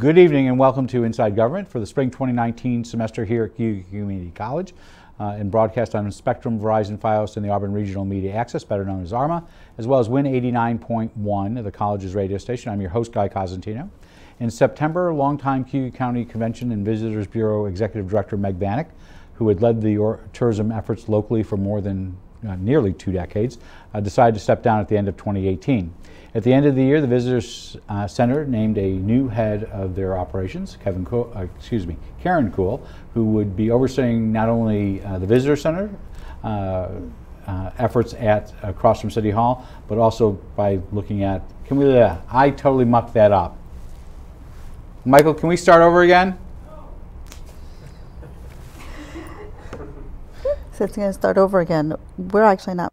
Good evening and welcome to Inside Government for the spring 2019 semester here at Cayuga Community College and broadcast on Spectrum, Verizon, Fios, and the Auburn Regional Media Access, better known as ARMA, as well as Win 89.1, the college's radio station. I'm your host, Guy Cosentino. In September, longtime Cayuga County Convention and Visitors Bureau Executive Director Meg Vanek, who had led the tourism efforts locally for more than nearly 2 decades, decided to step down at the end of 2018. At the end of the year, the Visitors Center named a new head of their operations, Karen Kuhl, who would be overseeing not only the Visitor Center efforts across from City Hall, but also by looking at, I totally mucked that up. Michael, can we start over again? So it's going to start over again. We're actually not.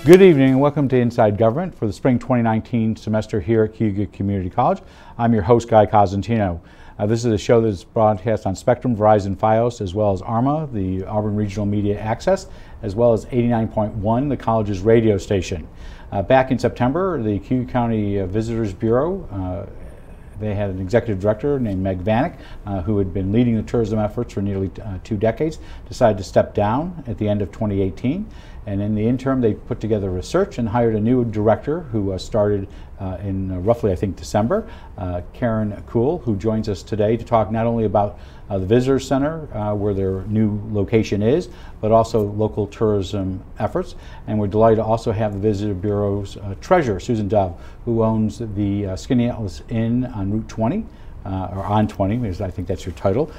Good evening and welcome to Inside Government for the spring 2019 semester here at Cayuga Community College. I'm your host, Guy Cosentino. This is a show that's broadcast on Spectrum, Verizon, Fios, as well as ARMA, the Auburn Regional Media Access, as well as 89.1, the college's radio station. Back in September, the Cayuga County Visitors Bureau, they had an executive director named Meg Vanek, who had been leading the tourism efforts for nearly 2 decades, decided to step down at the end of 2018. And in the interim, they put together research and hired a new director who started in roughly, I think, December, Karen Kuhl, who joins us today to talk not only about the Visitor Center, where their new location is, but also local tourism efforts. And we're delighted to also have the Visitor Bureau's treasurer, Susan Dove, who owns the Skinny Atlas Inn on Route 20. Or on 20, because I think that's your title,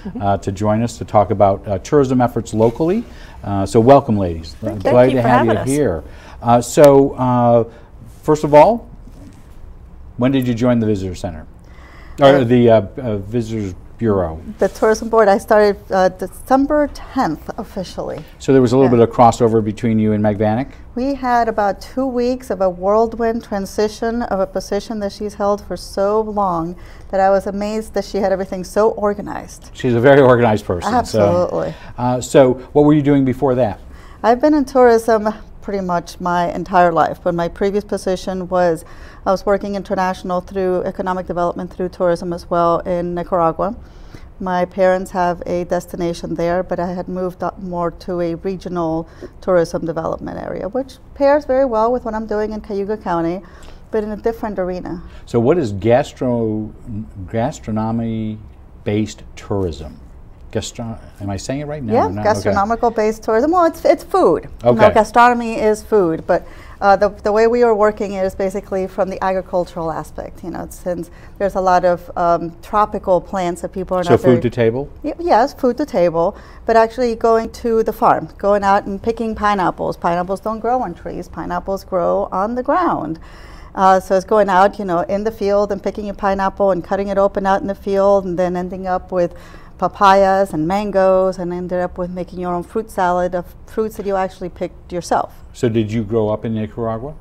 to join us to talk about tourism efforts locally. So welcome, ladies. Glad to have you here. First of all, when did you join the Visitor Center? Or the Visitors Bureau? The Tourism Board, I started December 10th officially. So there was a little bit of crossover between you and Meg Vanek? We had about 2 weeks of a whirlwind transition of a position that she's held for so long that I was amazed that she had everything so organized. She's a very organized person. Absolutely. So what were you doing before that? I've been in tourism pretty much my entire life, but my previous position was I was working international through economic development through tourism as well in Nicaragua. My parents have a destination there, but I had moved up more to a regional tourism development area, which pairs very well with what I'm doing in Cayuga County, but in a different arena. So what is gastronomy-based tourism? Am I saying it right now? Yeah, gastronomical-based tourism. Well, it's food. Okay. You know, gastronomy is food, but the way we are working is basically from the agricultural aspect. You know, since there's a lot of tropical plants that people are not food to table? Yes, food to table, but actually going to the farm, going out and picking pineapples. Pineapples don't grow on trees. Pineapples grow on the ground. So it's going out, you know, in the field and picking a pineapple and cutting it open out in the field and then ending up with papayas and mangoes and ended up with making your own fruit salad of fruits that you actually picked yourself. So did you grow up in Nicaragua?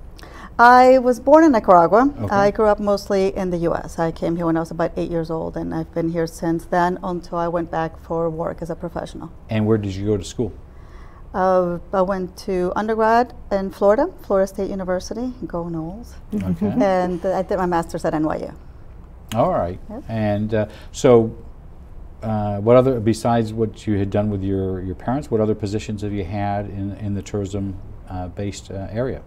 I was born in Nicaragua. Okay. I grew up mostly in the U.S. I came here when I was about 8 years old, and I've been here since then until I went back for work as a professional. And where did you go to school? I went to undergrad in Florida State University, Go Noles. Okay. And I did my master's at NYU. All right. Yep. And what other, besides what you had done with your parents, what other positions have you had in the tourism-based area?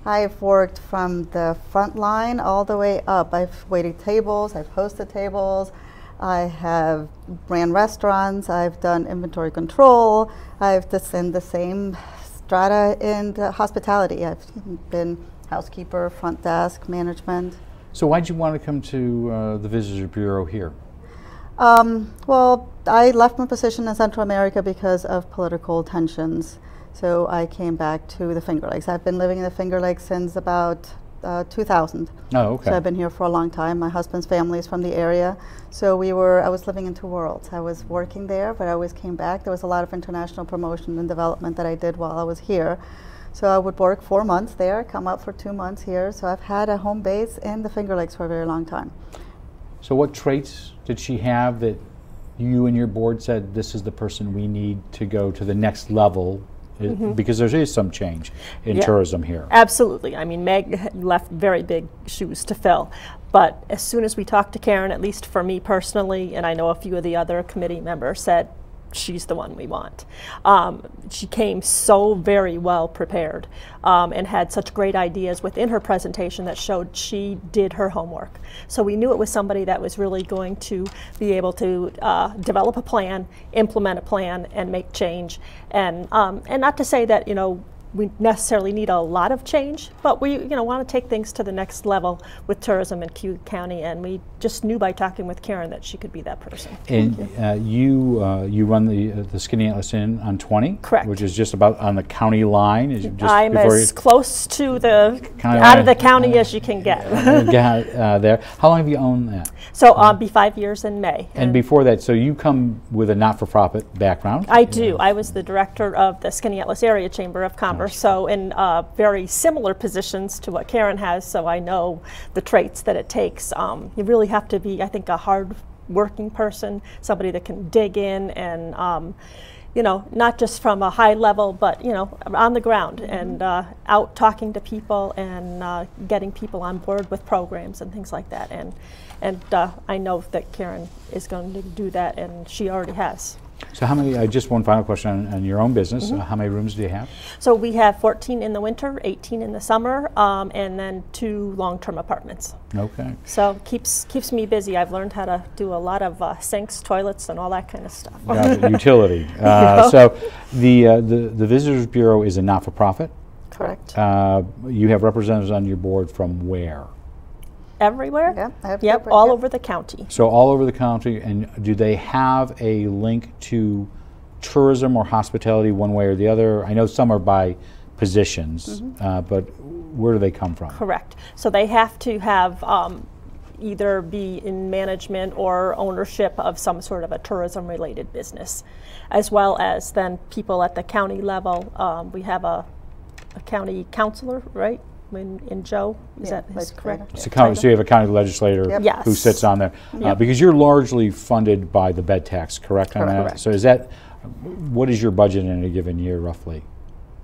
I've worked from the front line all the way up. I've waited tables, I've hosted tables, I have ran restaurants, I've done inventory control, I've just in the same strata in the hospitality. I've been housekeeper, front desk, management. So why did you want to come to the Visitors Bureau here? Well, I left my position in Central America because of political tensions. So I came back to the Finger Lakes. I've been living in the Finger Lakes since about 2000. Oh, okay. So I've been here for a long time. My husband's family is from the area. So I was living in two worlds. I was working there, but I always came back. There was a lot of international promotion and development that I did while I was here. So I would work 4 months there, come up for 2 months here. So I've had a home base in the Finger Lakes for a very long time. So what traits did she have that you and your board said this is the person we need to go to the next level? Because there is some change in tourism here. Absolutely. I mean, Meg left very big shoes to fill. But as soon as we talked to Karen, at least for me personally, and I know a few of the other committee members said, she's the one we want. She came so very well prepared and had such great ideas within her presentation that showed she did her homework. So we knew it was somebody that was really going to be able to develop a plan, implement a plan, and make change. And not to say that, you know, we necessarily need a lot of change, but we want to take things to the next level with tourism in Cayuga County, and we just knew by talking with Karen that she could be that person. And you run the Skinny Atlas Inn on 20? Correct. Which is just about on the county line? Is it just I'm as close to the out of the county as you can get. There. How long have you owned that? So I'll be 5 years in May. And before that, so you come with a not-for-profit background? I do. I was the director of the Skinny Atlas Area Chamber of Commerce. So in very similar positions to what Karen has, so I know the traits that it takes. You really have to be, I think, a hard-working person, somebody that can dig in and, you know, not just from a high level, but, you know, on the ground and out talking to people and getting people on board with programs and things like that. And I know that Karen is going to do that, and she already has. So how many, just one final question on your own business, how many rooms do you have? So we have 14 in the winter, 18 in the summer, and then 2 long-term apartments. Okay. So keeps me busy. I've learned how to do a lot of sinks, toilets, and all that kind of stuff. Utility. So the Visitors Bureau is a not-for-profit? Correct. You have representatives on your board from where? Everywhere? Yeah, I have yep, all over the county. So all over the county, and do they have a link to tourism or hospitality one way or the other? I know some are by positions, but where do they come from? Correct. So they have to have either be in management or ownership of some sort of a tourism-related business, as well as then people at the county level. We have a county councilor, right? In Joe, is that correct? So you have a county legislator who sits on there. Because you're largely funded by the bed tax, correct on that? Correct. So is that, what is your budget in a given year roughly?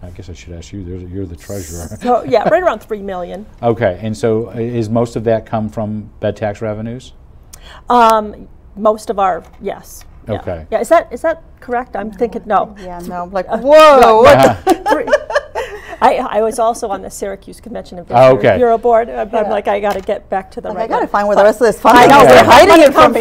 I guess I should ask you, you're the treasurer. So yeah, right around $3 million. Okay, and so is most of that come from bed tax revenues? Most of our, yes. Okay. Yeah, is that correct? I'm thinking, no. Yeah, no, I'm like, whoa. I was also on the Syracuse Convention and Visitors Bureau Board. I'm like, I got to get back to the right. I got to find where the rest of this fund. I know we're hiding it from me.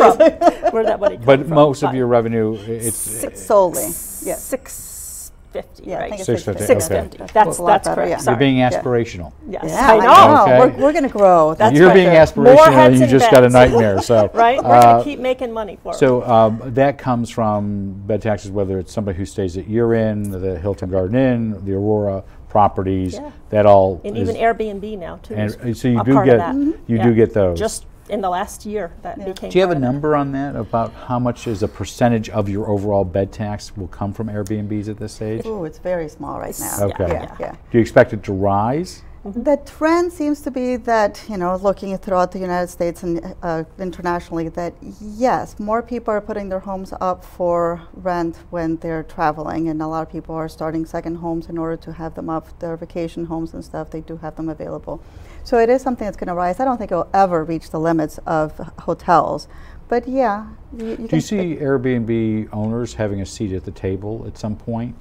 Where that money come but from? most of your revenue, it's solely. Yeah. 650, Yeah, right? I think it's 650. 650. Okay. That's correct. Yeah. You're Sorry. being aspirational. Yes, Yeah, I know. Okay. We're going to grow. That's You're for being sure. aspirational, More and heads you and just got a beds. nightmare. So right? We're going to keep making money for it. So that comes from bed taxes, whether it's somebody who stays at your inn, the Hilton Garden Inn, the Aurora properties, that all and is, even Airbnb now too. and so you a do part get of that. you do get those. Just in the last year that became. Do you have a part of it. number on that about how much is a percentage of your overall bed tax will come from Airbnbs at this stage? Ooh, it's very small right now. Okay. Yeah. Do you expect it to rise? The trend seems to be that, you know, looking throughout the United States and internationally, that yes, more people are putting their homes up for rent when they're traveling, and a lot of people are starting second homes in order to have them up, their vacation homes and stuff. They do have them available. So it is something that's going to rise. I don't think it will ever reach the limits of hotels, but yeah. Do you see Airbnb owners having a seat at the table at some point?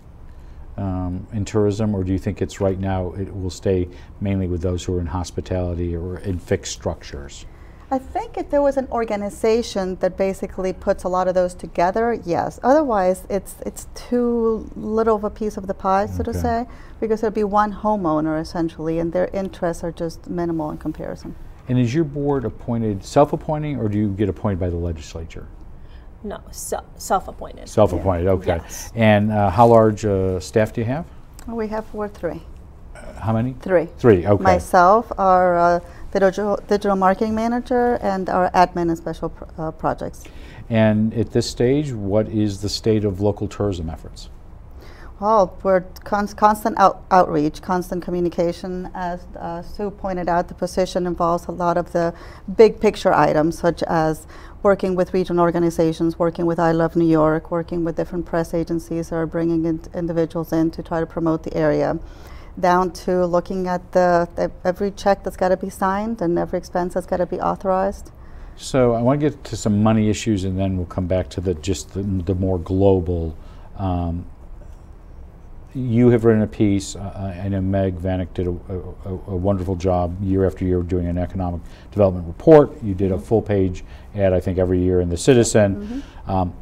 In tourism, or do you think it's right now it will stay mainly with those who are in hospitality or in fixed structures? I think if there was an organization that basically puts a lot of those together, yes. Otherwise, it's too little of a piece of the pie, so to say, because there'd be one homeowner essentially, and their interests are just minimal in comparison. And is your board appointed, self-appointing, or do you get appointed by the legislature? No, self-appointed. Self-appointed, okay. Yes. And how large staff do you have? We have 3. how many? 3. 3, okay. Myself, our digital marketing manager, and our admin and special projects. And at this stage, what is the state of local tourism efforts? Well, we're constant outreach, constant communication. As Sue pointed out, the position involves a lot of the big picture items, such as working with regional organizations, working with I Love New York, working with different press agencies that are bringing individuals in to try to promote the area, down to looking at every check that's got to be signed and every expense that's got to be authorized. So I want to get to some money issues, and then we'll come back to the more global. You have written a piece. I know Meg Vanek did a wonderful job year after year doing an economic development report. You did a full-page ad, I think, every year in the Citizen.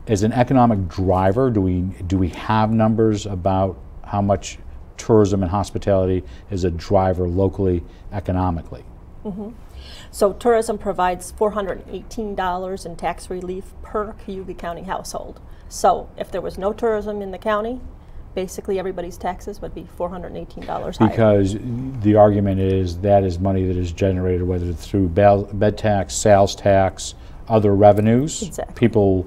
As an economic driver, do we have numbers about how much tourism and hospitality is a driver locally, economically? So tourism provides $418 in tax relief per Cayuga County household. So if there was no tourism in the county, basically everybody's taxes would be $418 higher. Because the argument is that is money that is generated, whether it's through bed tax, sales tax, other revenues. Exactly. People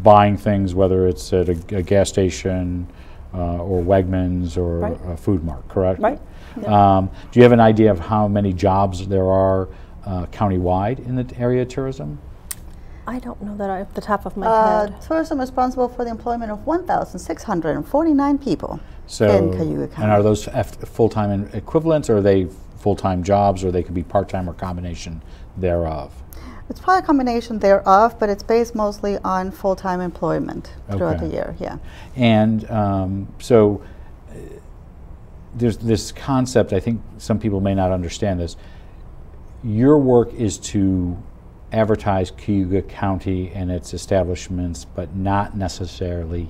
buying things, whether it's at a gas station or Wegmans or a Food Mart, correct? Right. Yep. Do you have an idea of how many jobs there are countywide in the area of tourism? I don't know that off the top of my head. Tourism is responsible for the employment of 1,649 people in Cayuga County. And are those full-time equivalents, or are they full-time jobs, or they could be part-time or combination thereof? It's probably a combination thereof, but it's based mostly on full-time employment throughout the year, yeah. And so there's this concept, I think some people may not understand this. Your work is to advertise Cayuga County and its establishments, but not necessarily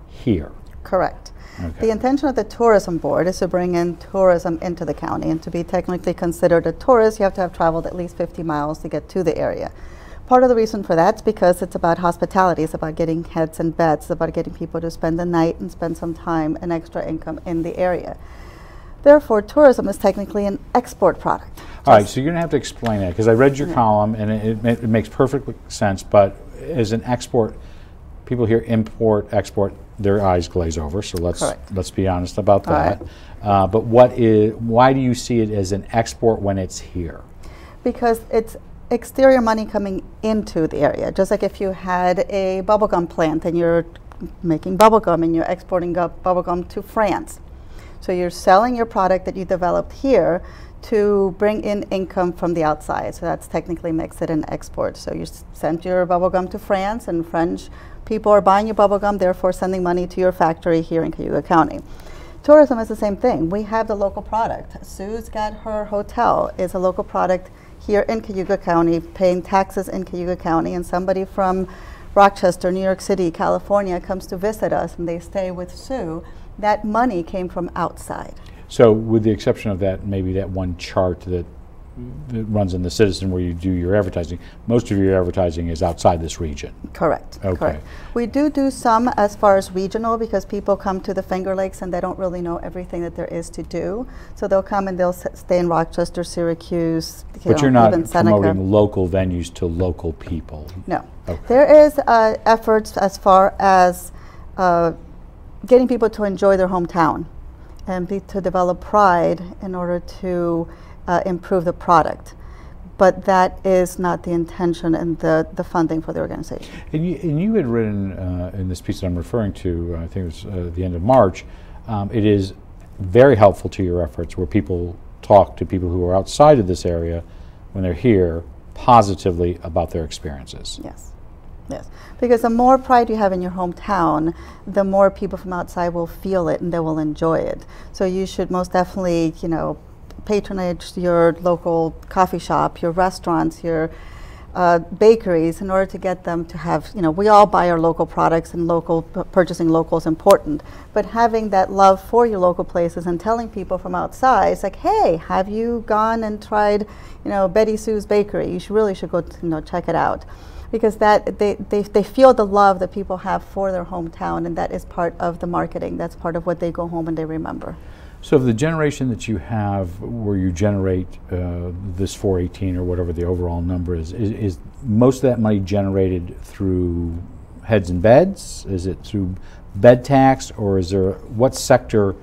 here. Correct. Okay. The intention of the tourism board is to bring in tourism into the county, and to be technically considered a tourist, you have to have traveled at least 50 miles to get to the area. Part of the reason for that is because it's about hospitality. It's about getting heads and beds. It's about getting people to spend the night and spend some time and extra income in the area. Therefore, tourism is technically an export product. All right, so you're going to have to explain that, because I read your column, and it makes perfect sense, but as an export, people hear import, export, their eyes glaze over, so let's be honest about that. Right. But why do you see it as an export when it's here? Because it's exterior money coming into the area. Just like if you had a bubblegum plant and you're making bubblegum and you're exporting bubblegum to France. So you're selling your product that you developed here to bring in income from the outside. So that's technically makes it an export. So you sent your bubblegum to France, and French people are buying your bubblegum, therefore sending money to your factory here in Cayuga County. Tourism is the same thing. We have the local product. Sue's got her hotel is a local product here in Cayuga County, paying taxes in Cayuga County, and somebody from Rochester, New York City, California comes to visit us and they stay with Sue. That money came from outside. So with the exception of that, maybe that one chart that runs in the Citizen where you do your advertising, most of your advertising is outside this region. Correct. Okay. Correct. We do some as far as regional, because people come to the Finger Lakes and they don't really know everything that there is to do. So they'll come and they'll stay in Rochester, Syracuse, but you're not promoting local venues to local people. No. Okay. There is efforts as far as getting people to enjoy their hometown and to develop pride in order to improve the product. But that is not the intention and the funding for the organization. And you had written in this piece that I'm referring to, I think it was the end of March, it is very helpful to your efforts where people talk to people who are outside of this area when they're here positively about their experiences. Yes. Yes, because the more pride you have in your hometown, the more people from outside will feel it and they will enjoy it. So you should most definitely, patronage your local coffee shop, your restaurants, your bakeries, in order to get them to have, we all buy our local products, and purchasing local is important. But having that love for your local places and telling people from outside, it's like, hey, have you gone and tried, Betty Sue's Bakery? You really should go, check it out. Because that they feel the love that people have for their hometown, and that is part of the marketing. That's part of what they go home and they remember. So the generation that you have, where you generate this 418 or whatever the overall number is most of that money generated through heads and beds? Is it through bed tax, or is there, what sector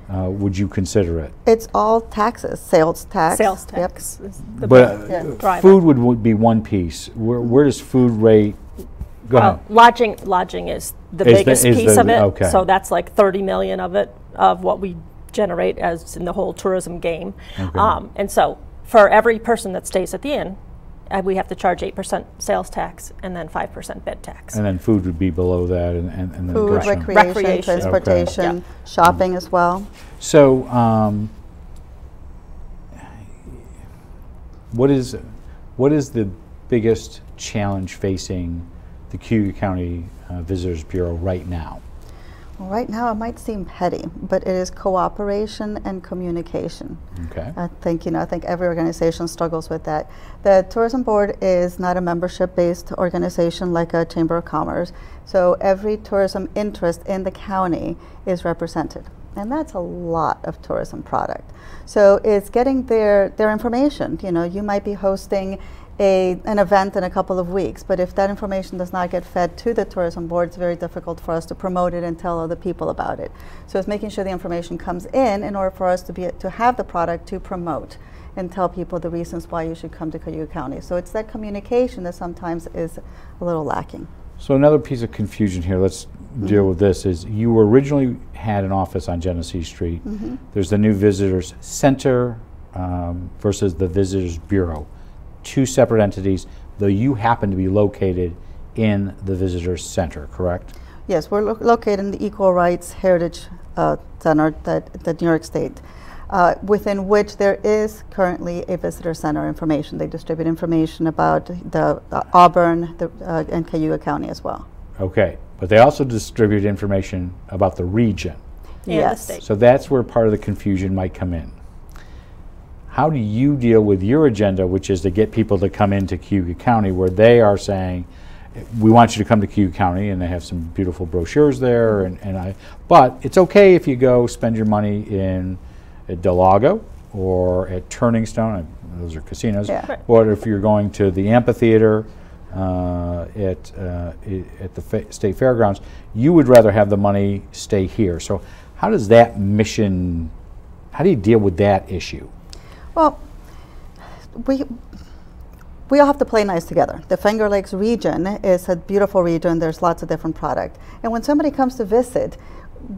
would you consider it? It's all taxes, sales tax. Sales tax is the But big driver. food would be one piece. Where does food rate? Go ahead. Lodging is the biggest piece of it. Okay. So that's like 30 million of it, of what we generate as in the whole tourism game. Okay. And so for every person that stays at the inn, we have to charge 8% sales tax and then 5% bed tax. And then food would be below that, and then Food, restaurant. recreation, transportation, Okay. shopping as well. So, what is the biggest challenge facing the Cayuga County Visitors Bureau right now? Well, right now it might seem petty, but it is cooperation and communication. Okay. I think every organization struggles with that. The Tourism Board is not a membership-based organization like a Chamber of Commerce, so every tourism interest in the county is represented. And that's a lot of tourism product. So it's getting their information. You might be hosting an event in a couple of weeks, but if that information does not get fed to the Tourism Board, it's very difficult for us to promote it and tell other people about it. So it's making sure the information comes in order for us to have the product to promote and tell people the reasons why you should come to Cayuga County. So it's that communication that sometimes is a little lacking. So another piece of confusion here, let's deal with this, is you originally had an office on Genesee Street. There's the new Visitors Center versus the Visitors Bureau. Two separate entities, though you happen to be located in the Visitors Center, correct? Yes, we're located in the Equal Rights Heritage Center, the New York State, within which there is currently a visitor center information. They distribute information about the Auburn and Cayuga County as well. Okay, but they also distribute information about the region. And Yes. the state. So that's where part of the confusion might come in. How do you deal with your agenda, which is to get people to come into Cayuga County, where they are saying, we want you to come to Cayuga County, and they have some beautiful brochures there, but it's okay if you go spend your money at Del Lago or at Turning Stone, those are casinos, Yeah. Right. or if you're going to the amphitheater at the State Fairgrounds, you would rather have the money stay here. So how does that mission, how do you deal with that issue? Well, we all have to play nice together. The Finger Lakes region is a beautiful region. There's lots of different product. And when somebody comes to visit,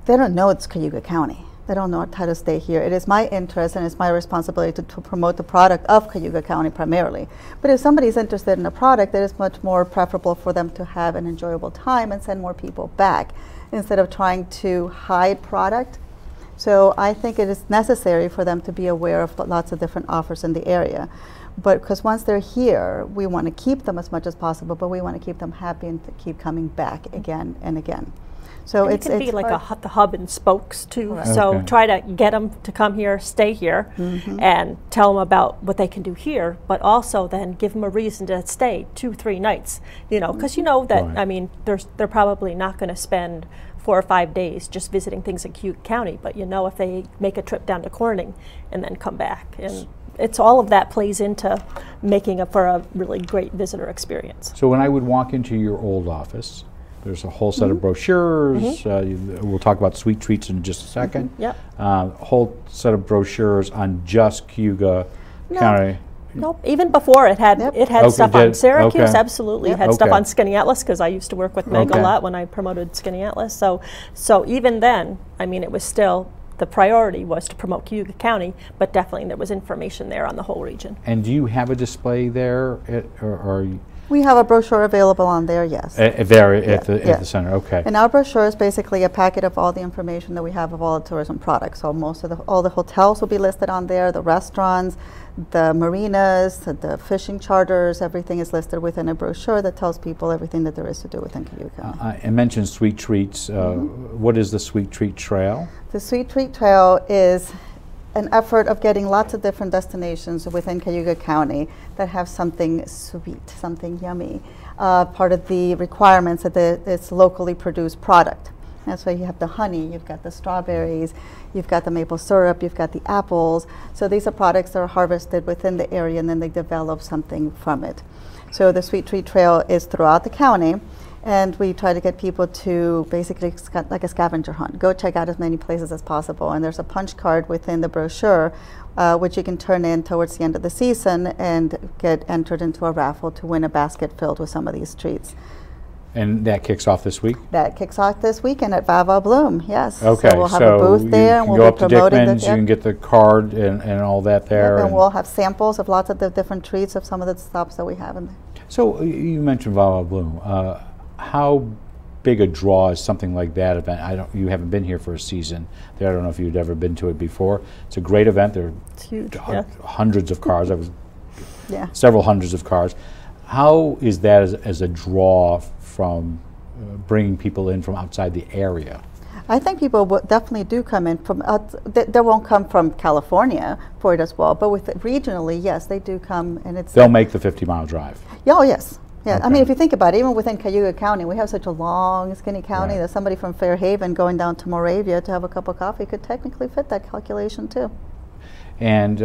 they don't know it's Cayuga County. They don't know how to stay here. It is my interest and it's my responsibility to promote the product of Cayuga County primarily. But if somebody's interested in a product, it is much more preferable for them to have an enjoyable time and send more people back instead of trying to hide product. So I think it is necessary for them to be aware of lots of different offers in the area. But because once they're here, we want to keep them as much as possible, but we want to keep them happy and to keep coming back again and again. So And it's it can be like the hub and spokes too. Right. So Okay. try to get them to come here, stay here, and tell them about what they can do here, but also then give them a reason to stay 2-3 nights. Because that Right. I mean, they're probably not going to spend 4 or 5 days just visiting things in Cayuga County, but if they make a trip down to Corning and then come back, and it's all of that plays into making for a really great visitor experience. So when I would walk into your old office, there's a whole set of brochures. We'll talk about sweet treats in just a second. Yep. A whole set of brochures on just Cayuga County. Nope. Even before it had Yep. it had stuff on did. Syracuse. Okay. Absolutely, Yep. it had stuff Okay. on Skinny Atlas because I used to work with Meg Okay. a lot when I promoted Skinny Atlas. So even then, I mean, it was still the priority was to promote Cayuga County, but definitely there was information there on the whole region. And do you have a display there, or we have a brochure available on there, yes. there at the Yeah. center? Okay. And our brochure is basically a packet of all the information that we have of all the tourism products. So all the hotels will be listed on there, the restaurants, the marinas, the fishing charters, everything is listed within a brochure that tells people everything that there is to do within Cayuga County. I mentioned sweet treats. What is the Sweet Treat Trail? The Sweet Treat Trail is an effort of getting lots of different destinations within Cayuga County that have something sweet, something yummy. Part of the requirements that it's locally produced product. That's why you have the honey, you've got the strawberries, you've got the maple syrup, you've got the apples. So these are products that are harvested within the area, and then they develop something from it. So the Sweet Treat Trail is throughout the county, and we try to get people to basically like a scavenger hunt. Go check out as many places as possible, and there's a punch card within the brochure which you can turn in towards the end of the season and get entered into a raffle to win a basket filled with some of these treats. And that kicks off this week? That kicks off this weekend at Vava Bloom, yes. Okay, so we'll have a booth there, and we'll be promoting you can get the card and all that there. Yep, and we'll have samples of lots of the different treats of some of the stops that we have in there. So you mentioned Vava Bloom. How big a draw is something like that event? You haven't been here for a season there. I don't know if you'd ever been to it before. It's a great event. There it's huge, hundreds of cars. I was yeah. Several hundreds of cars. How is that as a draw from bringing people in from outside the area? I think people definitely do come in from, they won't come from California for it as well, but with regionally, yes, they do come, and it's... They'll make the 50-mile drive. Yeah, oh, yes. Yeah, okay. I mean, if you think about it, even within Cayuga County, we have such a long, skinny county that somebody from Fairhaven going down to Moravia to have a cup of coffee could technically fit that calculation too. And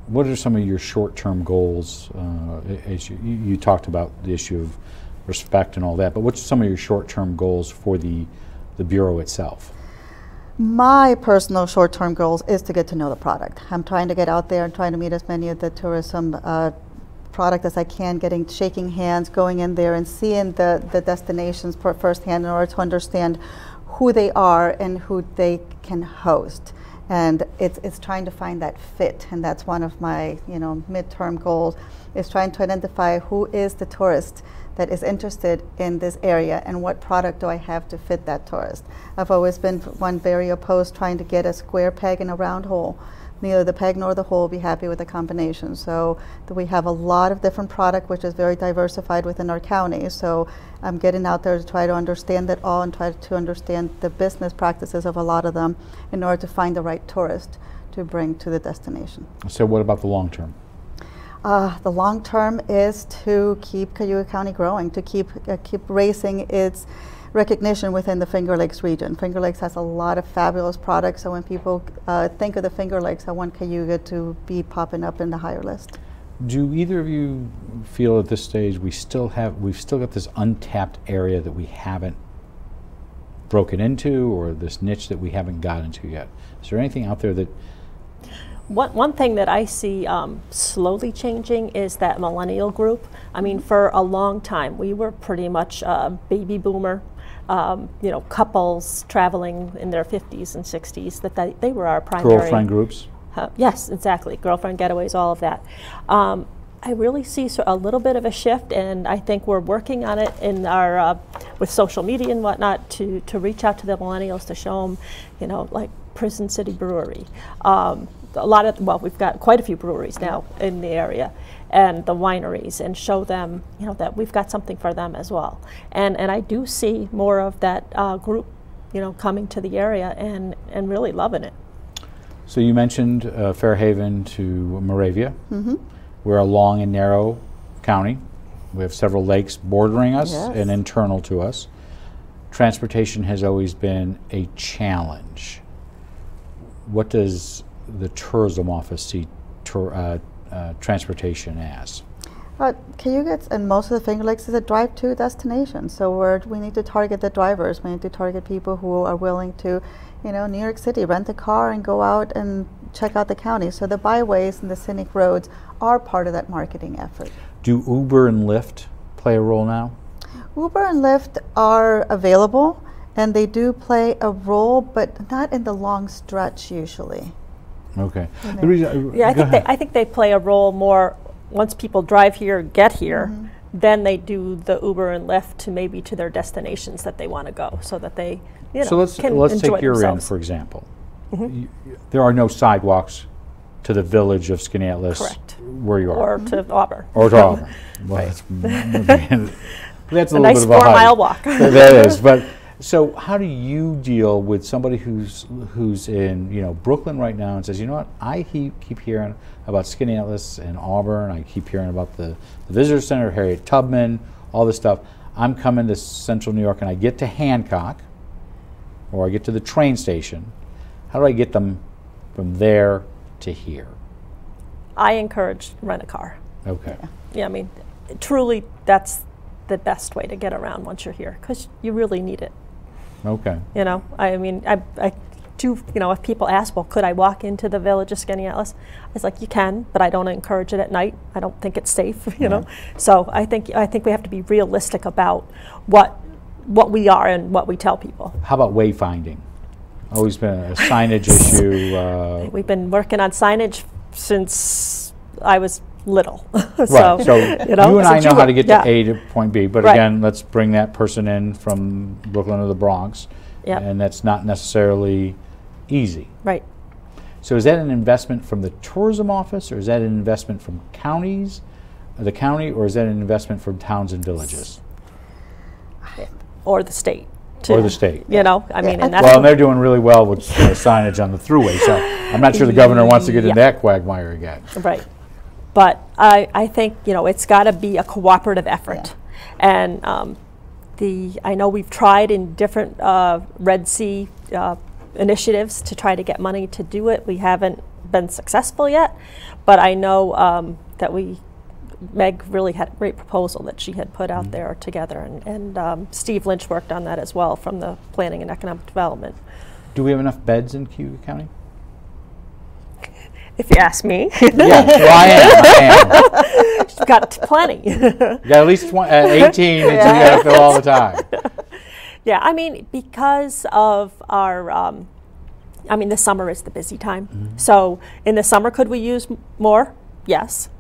what are some of your short-term goals? As you talked about the issue of respect and all that, but what's some of your short-term goals for the Bureau itself? My personal short-term goals is to get to know the product. I'm trying to get out there and trying to meet as many of the tourism product as I can, shaking hands, going in there and seeing the destinations firsthand in order to understand who they are and who they can host. And it's trying to find that fit, and that's one of my midterm goals, is trying to identify who is the tourist that is interested in this area and what product do I have to fit that tourist. I've always been one very opposed trying to get a square peg in a round hole. Neither the peg nor the hole will be happy with the combination. So we have a lot of different product, which is very diversified within our county. So I'm getting out there to try to understand it all and try to understand the business practices of a lot of them in order to find the right tourist to bring to the destination. So what about the long term? The long term is to keep Cayuga County growing, to keep raising its recognition within the Finger Lakes region. Finger Lakes has a lot of fabulous products, so when people think of the Finger Lakes, I want Cayuga to be popping up in the higher list. Do either of you feel at this stage we've still got this untapped area that we haven't broken into, or this niche that we haven't got into yet? Is there anything out there that... One thing that I see slowly changing is that millennial group. I mean, for a long time, we were pretty much baby boomer, couples traveling in their 50s and 60s, that they were our primary... Girlfriend groups? Yes, exactly. Girlfriend getaways, all of that. I really see a little bit of a shift, and I think we're working on it in our with social media and whatnot to reach out to the millennials to show them, like Prison City Brewery. We've got quite a few breweries now in the area, and the wineries, and show them, that we've got something for them as well. And I do see more of that group, coming to the area and really loving it. So you mentioned Fairhaven to Moravia. Mm-hmm. We're a long and narrow county. We have several lakes bordering us and internal to us. Transportation has always been a challenge. What does the tourism office see transportation as? Cayuga and most of the Finger Lakes is a drive-to destination, so we need to target the drivers. We need to target people who are willing to, New York City, rent a car and go out and check out the county. So the byways and the scenic roads are part of that marketing effort. Do Uber and Lyft play a role now? Uber and Lyft are available, and they do play a role, but not in the long stretch usually. Okay. The reason, I think they play a role more once people drive here, get here, then they do the Uber and Lyft to their destinations that they want to go, so that they so let's take your end, for example. There are no sidewalks to the village of Skaneateles. Correct. Where you are. Or to Auburn. Or to Auburn. Well, that's a little nice bit of a 4-mile walk. That is, but so how do you deal with somebody who's in Brooklyn right now and says, what, I keep hearing about Skaneateles and Auburn, I keep hearing about the visitor center, Harriet Tubman, all this stuff. I'm coming to Central New York and I get to Hancock, or I get to the train station. How do I get them from there to here? I encourage rent a car. Okay. Yeah, I mean, truly, that's the best way to get around once you're here, because you really need it. Okay. You know, I mean, I do, you know, if people ask, well, could I walk into the Village of Skaneateles? I was like, you can, but I don't encourage it at night. I don't think it's safe, you know. So I think we have to be realistic about what we are and what we tell people. How about wayfinding? Always been a signage issue. We've been working on signage since I was little. So you know, and I know how to get to A to point B, but right. again, let's bring that person in from Brooklyn or the Bronx, and that's not necessarily easy. Right. So is that an investment from the tourism office, or is that an investment from the county, or is that an investment from towns and villages? Or the state. Too. Or the state. You know, I mean, and that's well, and they're doing really well with signage on the thruway, so I'm not sure the governor wants to get in that quagmire again. Right. But I think, you know, it's got to be a cooperative effort. And I know we've tried in different Red Sea initiatives to try to get money to do it. We haven't been successful yet, but I know that Meg really had a great proposal that she had put out there together, and Steve Lynch worked on that as well from the Planning and Economic Development. Do we have enough beds in Cayuga County? If you ask me. Yeah, well, I am. She's got plenty. You got at least 18 that you got to fill all the time. Yeah, I mean, because of our, I mean, the summer is the busy time. So in the summer, could we use more? Yes.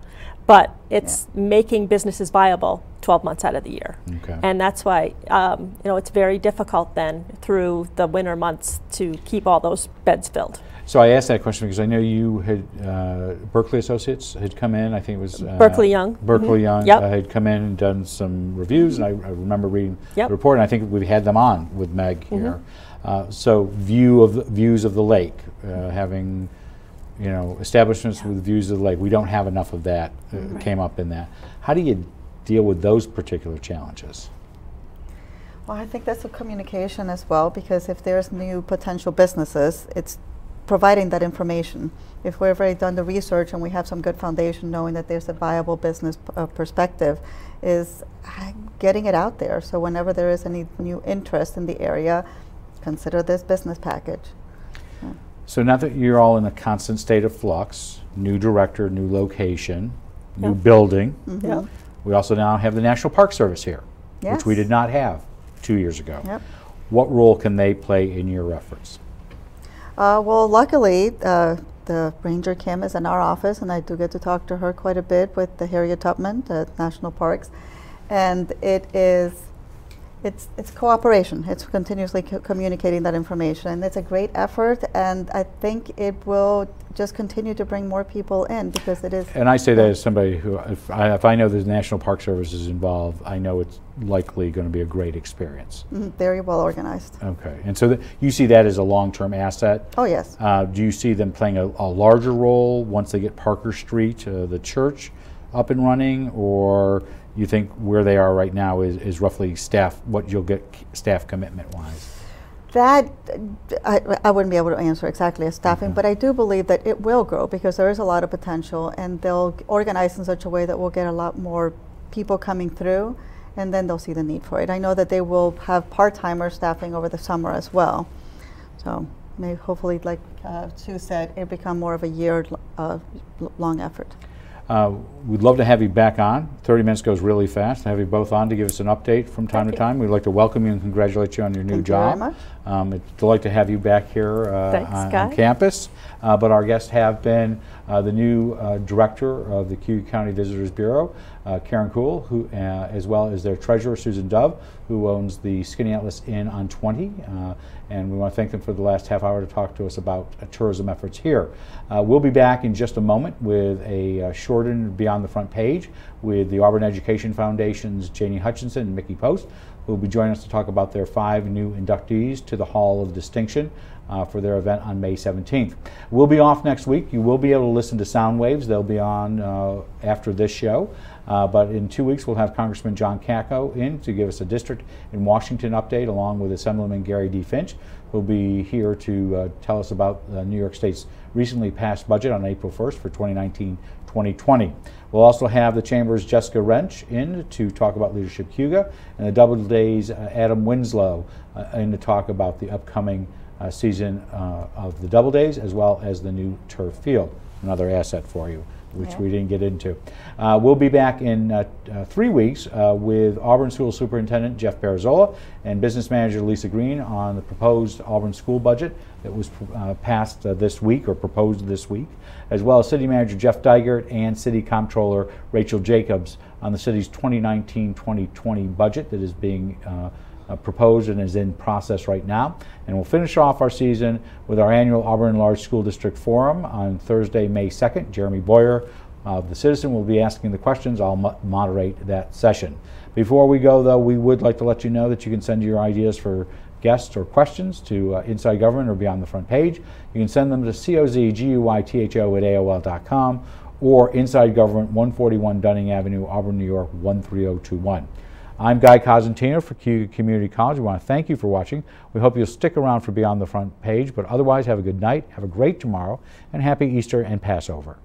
But it's making businesses viable 12 months out of the year. Okay. And that's why, you know, it's very difficult then through the winter months to keep all those beds filled. So I asked that question because I know you had Berkeley Associates had come in. I think it was Berkeley Young. Berkeley Young had come in and done some reviews, and I remember reading the report. And I think we've had them on with Meg here. So views of the lake, having establishments with views of the lake. We don't have enough of that. Came up in that. How do you deal with those particular challenges? Well, I think that's a communication as well, because if there's new potential businesses, it's providing that information. If we've already done the research and we have some good foundation knowing that there's a viable business perspective, is getting it out there. So whenever there is any new interest in the area, consider this business package. So now that you're all in a constant state of flux, new director, new location, new building, we also now have the National Park Service here, which we did not have 2 years ago. What role can they play in your efforts? Well, luckily, the Ranger Kim is in our office, and I do get to talk to her quite a bit with the Harriet Tubman, the National Parks, and it's cooperation. It's continuously communicating that information, and it's a great effort, and I think it will just continue to bring more people in, because it is. And I say that as somebody who, if I know the National Park Service is involved, I know it's likely going to be a great experience. Very well organized. Okay, and so you see that as a long-term asset? Oh, yes. Do you see them playing a larger role once they get Parker Street, the church, up and running, or you think where they are right now is roughly what you'll get staff commitment-wise? That, I wouldn't be able to answer exactly as staffing, but I do believe that it will grow, because there is a lot of potential, and they'll organize in such a way that we'll get a lot more people coming through, and then they'll see the need for it. I know that they will have part-timers staffing over the summer as well. So maybe hopefully, like Sue said, it become more of a year-long effort. We'd love to have you back on. 30 minutes goes really fast. To have you both on to give us an update from time to time. We'd like to welcome you and congratulate you on your new job. Thank you very much. It's a delight to have you back here on campus. But our guests have been the new director of the Cayuga County Visitors Bureau, Karen Kuhl, who, as well as their treasurer, Susan Dove, who owns the Skaneateles Inn on 20. And we want to thank them for the last half hour to talk to us about tourism efforts here. We'll be back in just a moment with a shortened Beyond the Front Page with the Auburn Education Foundation's Janie Hutchinson and Mickey Post, who will be joining us to talk about their 5 new inductees to the Hall of Distinction for their event on May 17th. We'll be off next week. You will be able to listen to Sound Waves. They'll be on after this show. But in 2 weeks, we'll have Congressman John Cacco in to give us a district in Washington update, along with Assemblyman Gary D. Finch, who'll be here to tell us about New York State's recently passed budget on April 1st for 2019-2020. We'll also have the Chamber's Jessica Wrench in to talk about Leadership Cayuga, and the Doubleday's Adam Winslow in to talk about the upcoming season of the Doubledays, as well as the new turf field, another asset for you, which we didn't get into. We'll be back in 3 weeks with Auburn School Superintendent Jeff Parazola and Business Manager Lisa Green on the proposed Auburn school budget that was passed this week, or proposed this week, as well as City Manager Jeff Dygert and City Comptroller Rachel Jacobs on the city's 2019-2020 budget that is being proposed and is in process right now. And we'll finish off our season with our annual Auburn Large School District Forum on Thursday, May 2nd. Jeremy Boyer of The Citizen will be asking the questions. I'll moderate that session. Before we go, though, we would like to let you know that you can send your ideas for guests or questions to Inside Government or Beyond the Front Page. You can send them to cozguytho@aol.com or Inside Government, 141 Dunning Avenue, Auburn, New York, 13021. I'm Guy Cosentino for Cayuga Community College. We want to thank you for watching. We hope you'll stick around for Beyond the Front Page, but otherwise have a good night, have a great tomorrow, and happy Easter and Passover.